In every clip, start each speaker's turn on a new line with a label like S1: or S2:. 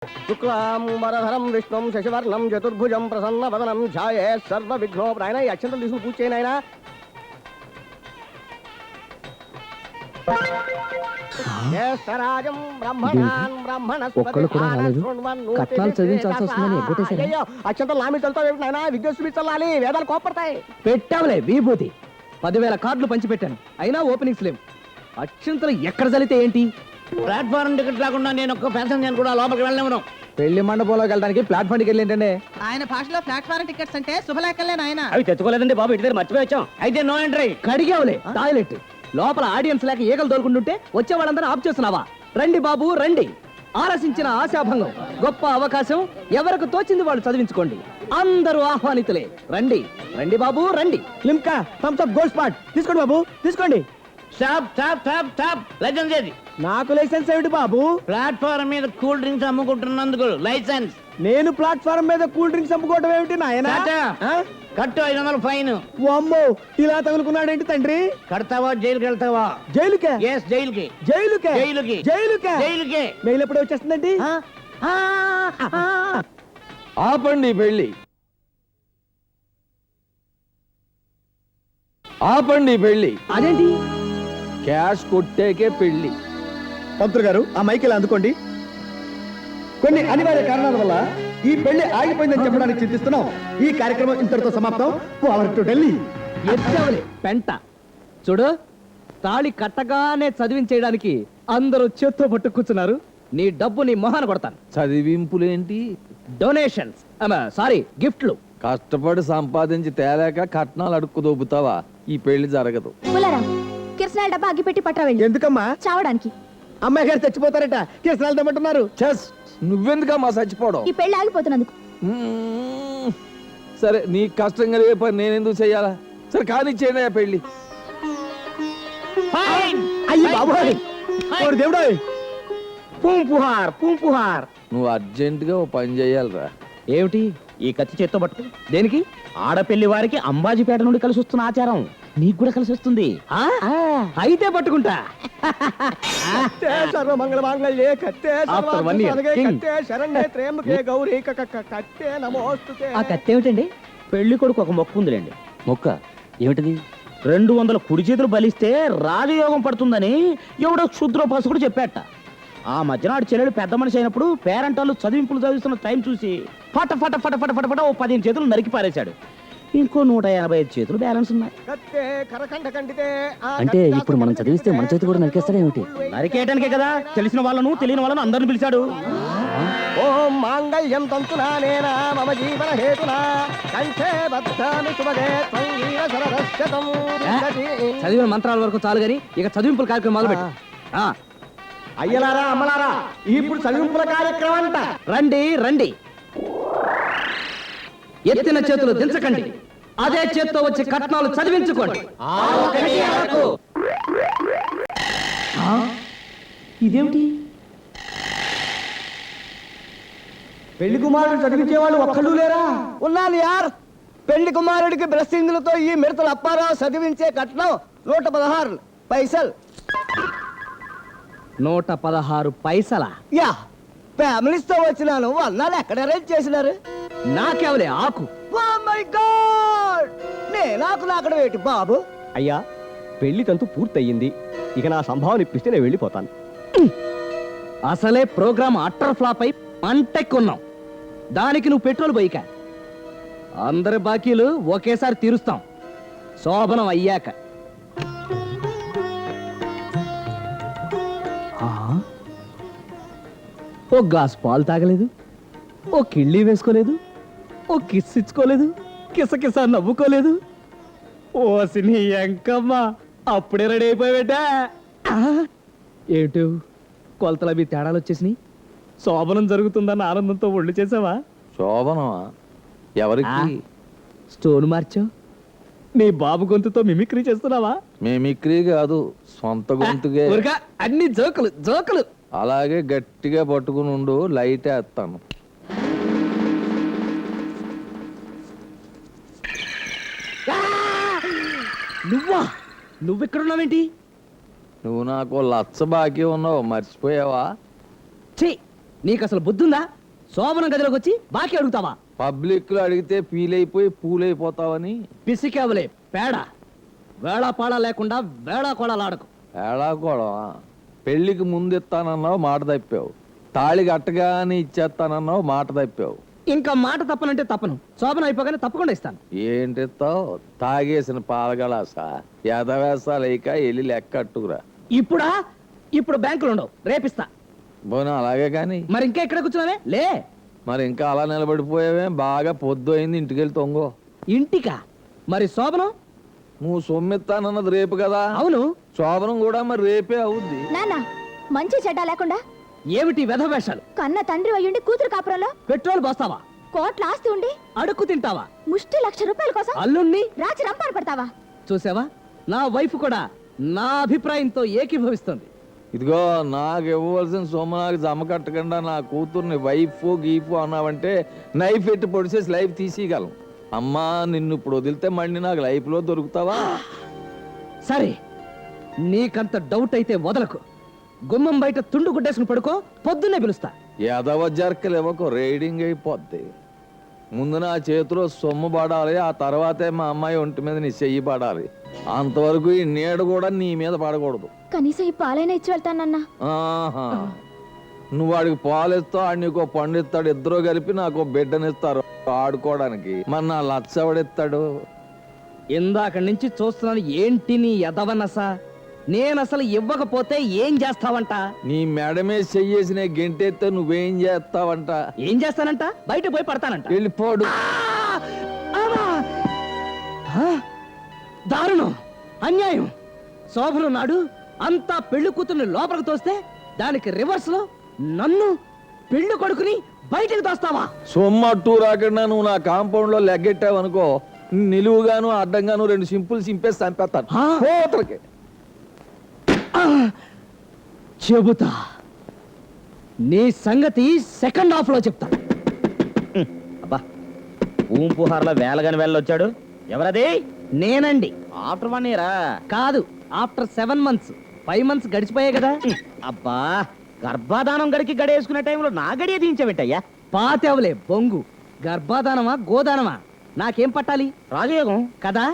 S1: శుక్లాంబరధరం విష్ణుం శశివర్ణం చతుర్భుజం ప్రసన్నవదనం ఛాయే సర్వ విఘ్నోపరాయణ. ఈ అక్షంతలు తీసుకుని పూజ చేయను ఆయన. అక్షంతలు నామి చల్లుతావు నాయన, విద్యుత్ చల్లాలి, వేదాలు కోపడతాయి.
S2: పెట్టావులే విభూతి. 10,000 కార్డులు పంచిపెట్టాను, అయినా ఓపెనింగ్స్ లేవు. అక్షంతలు ఎక్కడ చలితే ఏంటి?
S3: ప్లాట్ఫారం టికెట్ లేకుండా నేను ఒక్క ప్యాసింజర్ కూడా లోపలికి వెళ్ళలేము.
S2: పెళ్లి మండపంలోకి వెళ్ళడానికి ప్లాట్ఫామ్ టికెట్లు ఏంటంటే?
S4: ఆయన భాషలో ప్లాట్ఫారం టికెట్స్ అంటే శుభలేఖలే నాయన.
S3: అవి తెచ్చుకోలేదండి బాబు, ఇంటి దగ్గర మర్చిపోయి వచ్చాం. అయితే నో ఎంట్రీ.
S2: కడిగావులే టాయిలెట్. లోపల ఆడియన్స్ లేక ఈగలు దొరుకుంటుంటే వచ్చే వాళ్ళందరూ ఆఫ్ చేస్తున్నావా? రండి బాబు రండి. ఆలసించిన ఆశాభంగం. గొప్ప అవకాశం, ఎవరికి తోచింది వాళ్ళు చదివించుకోండి. అందరూ ఆహ్వానితులే. రండి రండి బాబు రండి.
S1: Limca Thums Up Gold Spot తీసుకోండి బాబు, తీసుకోండి.
S3: Stop stop stop stop. Licence ఏది?
S1: నాకు లైసెన్స్ ఏమిటి బాబు?
S3: ప్లాట్ఫారం మీద కూల్ డ్రింక్స్ అమ్ముకుంటున్నందుకు లైసెన్స్.
S1: నేను ప్లాట్ఫారం మీద కూల్ డ్రింక్స్ అమ్ముకోవడం ఏమిటి నాయన?
S3: కట్టు 500 ఫైన్.
S1: అమ్మో, ఇలా తగులుకున్నాడేంటి తండ్రి?
S3: కడతావా జైలుకి వెళ్తావా?
S1: జైలుకే?
S3: ఎస్ జైలుకి.
S1: జైలుకే?
S3: జైలుకి.
S1: జైలుకే?
S3: జైలుకే.
S1: మెయిల్ ఎప్పుడు వచ్చేస్తుందండి?
S5: ఆపండి పెళ్లి, ఆపండి పెళ్లి.
S2: అదేంటి?
S5: క్యాష్ కొట్టేకే పెళ్లి.
S1: పంతులు గారు ఆ మైకిల్ అందుకోండి. కొన్ని అనివార్య కారణాల వల్ల ఈ పెళ్లి ఆగిపోయిందని చెప్పడానికి చింతిస్తున్నాం. ఈ కార్యక్రమం ఇంతటితో సమాప్తం. Power to Delhi.
S2: ఎత్తవలే పెంట. చూడు, తాళి కట్టగానే చదివించేయడానికి అందరూ చేత్తో పట్టు కూర్చున్నారు. నీ డబ్బు నీ మొహాన కొడతాను.
S5: చదివింపులేంటి?
S2: డొనేషన్స్, సారీ గిఫ్ట్లు.
S5: కష్టపడి సంపాదించి తేలేక కట్నాలు అడుక్కు దొబ్బుతావా? ఈ పెళ్లి జరగదు.
S6: కిరసనాల డబ్బా అగ్గిపెట్టి పట్రా వెళ్ళి.
S1: ఎందుకమ్మా?
S6: చావడానికి.
S1: అమ్మాయి గారు చచ్చిపోతారట, కిరసనాలు తెమ్మంటున్నారు.
S5: చెస్, నువ్వెందుకమ్మా చచ్చిపోవడం?
S6: ఈ పెళ్లి ఆగిపోతున్నందుకు.
S5: సరే, నీ కష్టం కలిగే పని నేనెందుకు చెయ్యాలా? సరే కానీ చేయండి ఆ పెళ్లి.
S1: అయ్యి బాబోయ్, ఓరి దేవుడోయ్.
S3: పూంపుహార్ పూంపుహార్.
S5: నువ్వు అర్జెంట్ గా ఓ పని చెయ్యాలరా.
S2: ఏమిటి?
S3: ఈ కత్తి చేత్తో పట్టు.
S2: దేనికి?
S3: ఆడపెళ్లి వారికి అంబాజీపేట నుండి కలిసి వస్తున్న ఆచారం నీకు కూడా కలిసి వస్తుంది.
S2: అయితే పట్టుకుంటా.
S1: సర్వమంగళ మాంగళ్యే కత్తే
S2: After 1 year, king.
S1: కత్తే శరణ్యే త్రయంబకే గౌరీ కత్తే నమోస్తుతే.
S2: ఆ కత్తి ఏమిటండి?
S3: పెళ్లి కొడుకు ఒక మొక్కు ఉందిలేండి.
S2: మొక్క ఏమిటిది?
S3: 200 కుడి చేతులు బలిస్తే రాజయోగం పడుతుందని ఎవడో క్షుద్రోపాసకుడు చెప్పాట. ఆ మధ్యనాడు చెల్లెలు పెద్ద మనిషి అయినప్పుడు పేరంటాలు చదివింపులు చదివిస్తున్న టైం చూసి ఫట ఫట ఫట ఫట ఫట ఫట ఓ 15 చేతులు నరికి పారేశాడు. ఇంకో 185 చేతులు బ్యాలెన్స్ ఉన్నాయి.
S1: కత్తే కరకంఠ కండితే.
S2: అంటే ఇప్పుడు మనం చదివిస్తే మన చేతి కూడా నరికేస్తాడేమిటి?
S3: నరికేయటానికే కదా తెలిసిన వాళ్ళను తెలియని వాళ్ళను అందరిని పిలిచాడు.
S1: ఓం మాంగళ్యం తంతునానేనా మమ జీవన హేతునా కంఠే బద్ధామి శుభగే త్వంగీర సరదశ్శతం.
S2: చదివిన మంత్రాల వరకు చాలు గాని ఇక చదివింపుల కార్యక్రమం మొదలుపెట్టు.
S1: అయ్యలారా అమ్మలారా, ఇప్పుడు చదివింపుల కార్యక్రమం అంట.
S2: రండి రండి. ఎత్తిన చేతులు దించకండి, అదే చేత్తో వచ్చి కట్నాలు చదివించుకోండి. ఇదేమిటి?
S1: పెళ్లి కుమారుడు చదివించేవాళ్ళు ఒక్కళ్ళు లేరా? ఉన్నాను యార్. పెళ్లి కుమారుడికి బ్లెస్సింగ్లతో ఈ మిడతలు అప్పారావు చదివించే కట్నం 116 పైసలు.
S2: 116 పైసలా?
S1: యా, ఫ్యామిలీస్ తో వచ్చినాను. అన్నాడు ఎక్కడ అరేంజ్ చేసినారు?
S2: నాకేవలే ఆకు.
S1: ఓ మై గాడ్, నేనాకు నాకడ వేటి బాబు? అయ్యా, పెళ్లి తంతు పూర్తయింది. ఇక నా సంభావన ఇప్పిస్తే నేను వెళ్ళిపోతాను.
S2: అసలే ప్రోగ్రామ్ అట్టర్ ఫ్లాప్ అయి అంటెక్కున్నాం. దానికి నువ్వు పెట్రోల్ బైక. అందరి బాకీలు ఒకేసారి తీరుస్తాం శోభనం అయ్యాక. ఓ గ్లాస్ పాలు తాగలేదు, ఓ కిళ్ళీ వేసుకోలేదు, ఓ కిస్ ఇచ్చుకోలేదు, కిసకిస నవ్వుకోలేదు. ఓ సినీ ఎంకమ్మ, అప్పుడే రెడీ అయిపోయావేటా? ఏమిటి కొలతల మీ తేడాలు వచ్చేసినాయి? శోభనం జరుగుతుందన్న ఆనందంతో ఒళ్ళు చేసావా?
S5: శోభనమా? ఎవరికి?
S2: స్టోన్ మార్చావు. నీ బాబు గొంతుతో మిమిక్రీ చేస్తున్నావా?
S5: మేమిక్రీ కాదు, సొంత గొంతుగే.
S2: అన్ని జోకులు జోకులు.
S5: అలాగే గట్టిగా పట్టుకుని ఉండు, లైట్ వేస్తాను.
S2: నువ్వా? నువ్వెక్కడున్నావేంటి?
S5: నువ్వు నాకు లచ్చ బాకీ ఉన్నావు, మర్చిపోయావా?
S2: ఛీ, నీకు అసలు బుద్ధుందా? శోభనం గదిలోకి వచ్చి బాకీ అడుగుతావా?
S5: పబ్లిక్ లో అడిగితే ఫీల్ అయిపోయి పూలైపోతావని.
S2: పిసికేవలే పేడ. వేళాపాళ లేకుండా వేళాకోళాలాడకు.
S5: ఏడాకోవడం పెళ్లికి ముందు ఇస్తానన్నావు, మాట తప్పావు. తాళి కట్టగానే ఇచ్చేస్తానన్నావు, మాట తప్పావు.
S2: ఇంకా మాట తప్పనంటే తప్పను. శోభనం అయిపోగానే తప్పకుండా ఇస్తాను.
S5: ఏంటిస్తావు? తాగేసిన పాలగలాస ఎదవేసాలేక వెళ్ళి లెక్క అట్టుకురా.
S2: ఇప్పుడు బ్యాంకులు ఉండవు, రేపిస్తా.
S5: పోనీ అలాగే కానీ.
S2: మరి ఇంకా ఎక్కడ కూర్చున్నావే? లే.
S5: మరి ఇంకా అలా నిలబడిపోయావే? బాగా పొద్దు అయింది, ఇంటికెళ్ళి తొంగో.
S2: ఇంటికా? మరి శోభనం?
S5: నువ్వు సొమ్మిస్తానన్నది రేపు కదా.
S2: అవును.
S5: శోభనం కూడా మరి రేపే అవుద్ది.
S6: నాన్న మంచి చెడ్డ లేకుండా
S2: ఏమిటి వెధవేషాలు?
S6: కన్న తండ్రి అయ్యుండి కూతురు కాపురంలో
S2: పెట్రోల్ పోస్తావా?
S6: కోట్ల ఆస్తి ఉండి
S2: అడుక్కు తింటావా?
S6: ముష్టి ₹1,00,000 కోసం
S2: అల్లుణ్ణి
S6: రాచి రంపాలు పడతావా?
S2: చూసావా? నా వైఫ్ కూడా నా అభిప్రాయంతో ఏకీభవిస్తుంది.
S5: ఇదిగో, నాకు ఇవ్వవలసిన సొమ్ము నాకు జమ కట్టకుండా నా కూతుర్ని వైఫ్ గీఫ్ అన్నావంటే నైఫ్ ఎట్టి పొడిచేసి లైఫ్ తీసేయగలం. అమ్మా, నిన్ను ఇప్పుడు వదిలితే మళ్ళీ నాకు లైఫ్ లో దొరుకుతావా?
S2: సరే, నీకంత డౌట్ అయితే వదలకు. గుమ్మం బయట తుండు గుడ్డేసుకుని పడుకో, పొద్దున్నే పిలుస్తా.
S5: ఎదవ జర్కలు ఇవ్వకు, రైడింగ్ అయిపోద్ది. ముందు నా చేతిలో సొమ్ము పడాలి, ఆ తర్వాతే మా అమ్మాయి ఒంటి మీద నీ చెయ్యి పడాలి. అంతవరకు ఈ నీడ కూడా నీ మీద పడకూడదు.
S6: కనీసం ఈ పాలైనా ఇచ్చి వెళ్తానన్నా.
S5: ఆహా, నువ్వు వాడికి పాలు ఇస్తావు, ఆడు నీకు పండు ఇస్తాడు. ఇద్దరు కలిపి నాకు బిడ్డనిస్తారు ఆడుకోవడానికి. మరి నా లచ్చవడిస్తాడు.
S2: ఇందాక నుంచి చూస్తున్నాను, ఏంటి నీ ఎదవనస? నేనసలు ఇవ్వకపోతే ఏం చేస్తావంట?
S5: నీ మేడమే చెయ్యేసిన గెంటెత్తే నువ్వేం చేస్తావంట?
S2: ఏం చేస్తానంట? బయట పోయి పడతానంట.
S5: వెళ్ళిపోడు.
S2: దారుణం, అన్యాయం. శోభను నాడు అంతా పెళ్లి కూతుర్ని లోపలికి తోస్తే దానికి రివర్స్ లో నన్ను పెళ్లి కొడుకుని బయటకు తోస్తావా?
S5: సొమ్మట్టు రాకుండా నువ్వు నా కాంపౌండ్ లో లెగ్గెట్టావనుకో, నిలువుగాను అడ్డంగాను 2 సింపుల్ సింపేసి చంపేస్తాను. పోతలకి
S2: చెబుతా, నీ సంగతి సెకండ్ హాఫ్ లో చెప్తా.
S3: అబ్బా, పూంపుహార్లో వేలగాని వెళ్ళొచ్చాడు. ఎవరది?
S2: నేనండి.
S3: ఆఫ్టర్ 1 ఇయరా?
S2: కాదు, ఆఫ్టర్ 7 months. 5 months గడిచిపోయాయి కదా.
S3: అబ్బా, గర్భాధానం గడికి గడేసుకునే టైంలో నా గడియ దించబెట్టయ్యా.
S2: పాతేవలే బొంగు. గర్భాధానమా గోదానమా నాకేం పట్టాలి?
S3: రాజయోగం
S2: కదా.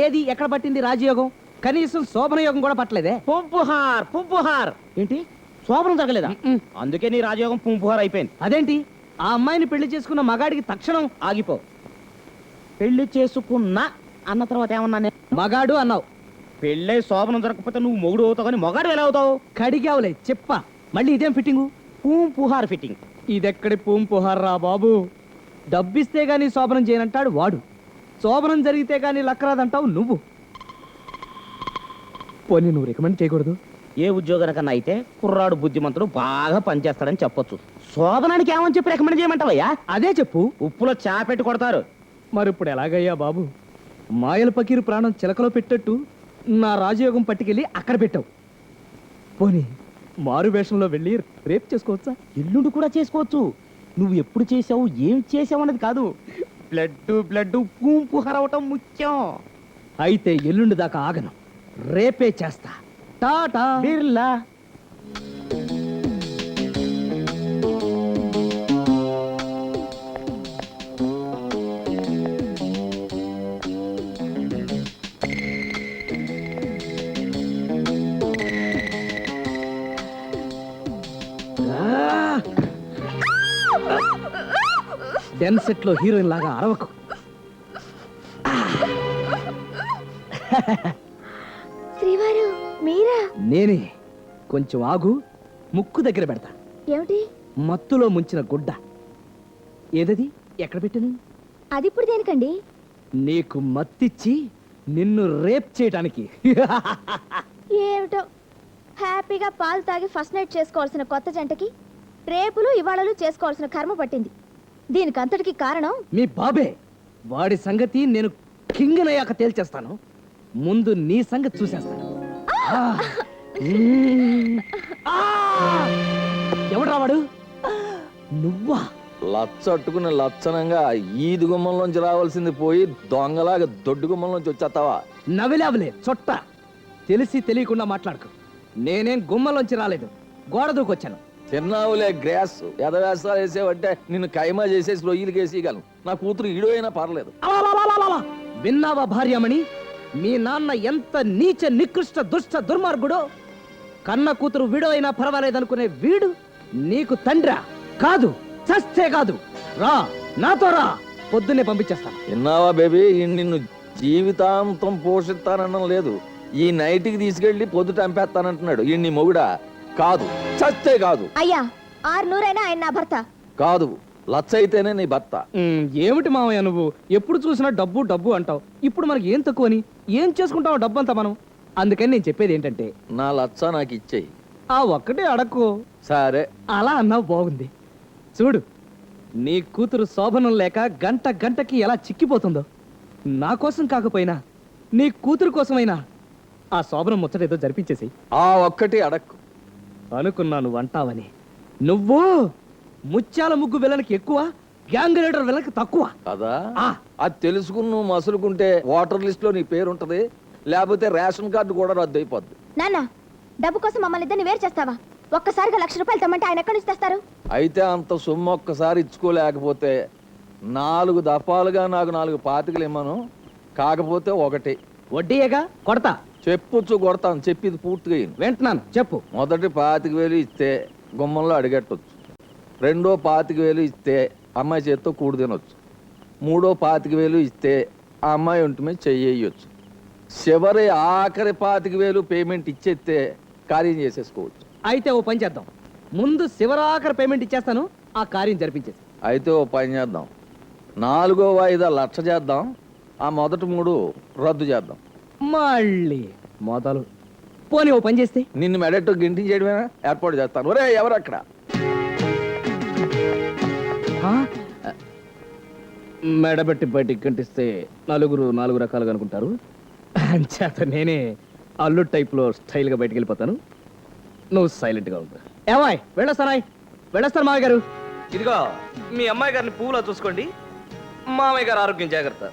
S2: ఏది ఎక్కడ పట్టింది రాజయోగం? కనీసం శోభన యోగం కూడా పట్టలేదే.
S3: పుంపుహార్ ఏంటి? శోభనం జరగలేదా? అందుకే నీ రాజయోగం పుంపుహార్ అయిపోయింది.
S2: అదేంటి? ఆ అమ్మాయిని పెళ్లి చేసుకున్న మగాడికి తక్షణం
S3: ఆగిపో. పెళ్లి చేసుకున్నా అన్న తర్వాత ఏమన్నా నేను?
S2: మగాడు అన్నావు.
S3: పెళ్ళై శోభనం జరగకపోతే నువ్వు మొగుడు అవుతావు, కానీ మొగాడు ఎలా అవుతావు?
S2: కడిగావులే చెప్ప. మళ్ళీ ఇదేం ఫిట్టింగు?
S3: పుంపుహార్ ఫిట్టింగ్.
S2: ఇదెక్కడి పూంపుహార్ రా బాబు. డబ్బిస్తే గానీ శోభనం చేయనంటాడు వాడు. శోభనం జరిగితే గానీ లక్కరాదంటావు నువ్వు. పోనీ నువ్వు రికమెండ్ చేయకూడదు?
S3: ఏ ఉద్యోగానికన్నా అయితే కుర్రాడు బుద్ధిమంతుడు బాగా పనిచేస్తాడని చెప్పొచ్చు. శోభనానికి ఏమని చెప్పి రికమెండ్ చేయమంటావయ్యా?
S2: అదే చెప్పు.
S3: ఉప్పులో చాపెట్టి కొడతారు.
S2: మరి ఇప్పుడు ఎలాగయ్యా బాబు? మాయల పకీరు ప్రాణం చిలకలో పెట్టట్టు నా రాజయోగం పట్టుకెళ్ళి అక్కడ పెట్టావు. పోనీ మారు వేషంలో వెళ్ళి రేపు చేసుకోవచ్చా?
S3: ఎల్లుండి కూడా చేసుకోవచ్చు. నువ్వు ఎప్పుడు చేసావు, ఏం చేసావు అన్నది కాదు, బ్లడ్ పూంపుహార్ అవటం ముఖ్యం.
S2: అయితే ఎల్లుండి దాకా ఆగను, రేపే చేస్తా. టాటా
S3: బిర్లా.
S2: డెన్సెట్ లో హీరోయిన్ లాగా అరవకు.
S6: శ్రీవారు మీరా?
S2: నేనే. కొంచెం ఆగు, ముక్కు దగ్గర పెడతా.
S6: ఏమిటి?
S2: మత్తులో ముంచిన గుడ్డ. ఏదది? ఎక్కడ పెట్టాను?
S6: అది ఇప్పుడు దేనికండి?
S2: నీకు మత్తిచ్చి నిన్ను రేప్ చేయటానికి.
S6: ఏమిటో, హ్యాపీగా పాలు తాగి ఫస్ట్ నైట్ చేసుకోవాల్సిన కొత్త జంటకి రేపులు ఇవాళలు చేసుకోవాల్సిన కర్మ పట్టింది. దీనికంతటికి కారణం
S2: మీ బాబే. వాడి సంగతి నేను కింగ్ నయ్యాక తేల్చేస్తాను. ముందు నీ సంగతి చూసేస్తాను. ఎవడు రావాడు? నువ్వా?
S5: లచ్చట్టుకుని లచ్చనంగా ఈది గుమ్మంలోంచి రావాల్సింది పోయి దొంగలాగా దొడ్డు గుమ్మంలోంచి వచ్చేస్తావా?
S2: నవిలావులే చొట్ట. తెలిసి తెలియకుండా మాట్లాడుకో. నేనేం గుమ్మలోంచి రాలేదు, గోడ దూకొచ్చాను.
S5: చిన్నావులే గ్రాస్ ఎదవేస్తాలు వేసేవంటే నిన్ను కైమా చేసేసి రొయ్యలు వేసేయగలను నా కూతురు ఈడో అయినా పర్లేదు.
S2: అలలలలలల! విన్నావా భార్యమణి, మీ నాన్న ఎంత నీచ నికృష్ట దుష్ట దుర్మార్గుడో. కన్న కూతురు వీడో అయినా పర్వాలేదనుకునే వీడు నీకు తండ్రా? కాదు, చస్తే కాదు. రా, నాతో రా, పొద్దున్నే పంపించేస్తాను.
S5: విన్నావా బేబీ, నిన్ను జీవితాంతం పోషిస్తానడం లేదు, ఈ నైట్కి తీసుకెళ్లి పొద్దుట చంపేస్తానంటున్నాడు. ఈ నీ మొగుడా? కాదు, చస్తే కాదు.
S6: అయ్యా 600 ఆయన నా భర్త.
S5: కాదు, లచ్చ అయితేనే నీ భర్త.
S2: ఏమిటి మావయ్య నువ్వు ఎప్పుడు చూసినా డబ్బు డబ్బు అంటావు. ఇప్పుడు మనకి ఏం తక్కువని, ఏం చేసుకుంటావు డబ్బంతా మనం? అందుకని నేను చెప్పేది ఏంటంటే,
S5: నా లచ్చ నాకు ఇచ్చేయి.
S2: ఆ ఒక్కటే అడక్కు.
S5: సరే.
S2: అలా అన్నావు, బాగుంది. చూడు, నీ కూతురు శోభనం లేక గంట గంటకి ఎలా చిక్కిపోతుందో. నా కోసం కాకపోయినా నీ కూతురు కోసమైనా ఆ శోభనం ముచ్చటేదో జరిపించేసి.
S5: ఆ ఒక్కటి అడక్కు.
S2: అనుకున్నాను అంటావని. నువ్వు ముత్యాల ముగ్గు విలనికి ఎక్కువ, గ్యాంగ్ లీడర్ విలనికి తక్కువ
S5: కదా?
S2: ఆ.
S5: అది తెలుసుకుని నువ్వు మసులుకుంటే ఓటర్ లిస్ట్ లో నీ పేరు ఉంటది, లేకపోతే రేషన్ కార్డు కూడా రద్దు అయిపోద్ది.
S6: నాన్న, డబ్బు కోసం మమ్మల్ని ఇద్దరిని వేరు చేస్తావా? ఒక్కసారిగా 1,00,000 రూపాయలు తెమ్మంటే ఆయన ఎక్కడి నుంచి తెస్తారు?
S5: అయితే అంత సొమ్ము ఒక్కసారి ఇచ్చుకోలేకపోతే 4 దఫాలుగా నాకు 4 పాతికలు ఇమ్మను. కాకపోతే ఒకటి
S2: వడ్డీయేగా కొడతా.
S5: చెప్పుచ్చు కొడతాను, చెప్పింది పూర్తిగా విను.
S2: వింటున్నాను, చెప్పు.
S5: మొదటి 25,000 ఇస్తే గుమ్మంలో అడిగట్టొచ్చు. రెండో 25,000 ఇస్తే అమ్మాయి చేత్తో కూడు తినొచ్చు. మూడో 25,000 ఇస్తే ఆ అమ్మాయి ఒంటి మీద చెయ్యొచ్చు. చివరి ఆఖరి 25,000 పేమెంట్ ఇచ్చేస్తే కార్యం చేసేసుకోవచ్చు.
S2: అయితే ఓ పని చేద్దాం, ముందు శివరాఖరి పేమెంట్ ఇచ్చేస్తాను, ఆ కార్యం జరిపించేసి.
S5: అయితే ఓ పని చేద్దాం, 4వ వాయిదా 1,00,000 చేద్దాం, ఆ మొదటి 3 రద్దు చేద్దాం.
S2: మళ్ళీ మొదలు. పోనీ ఓ పని చేస్తే,
S5: నిన్ను మెడట్టు గింటి చేయడమేనా? ఏర్పాటు చేస్తాను. ఒరే ఎవరు అక్కడ?
S2: మెడబెట్టి బయటికి కంటిస్తే నలుగురు 4 రకాలుగా అనుకుంటారు. చేత నేనే అల్లు టైప్లో స్టైల్గా బయటికి వెళ్ళిపోతాను. నువ్వు సైలెంట్గా ఉంటా. ఏమాయ్ వెళ్ళొస్తానాయ్, వెళ్ళొస్తాను మామయ్య గారు. ఇదిగో మీ అమ్మాయి గారిని పువ్వులా చూసుకోండి, మామయ్య గారు ఆరోగ్యం జాగ్రత్త.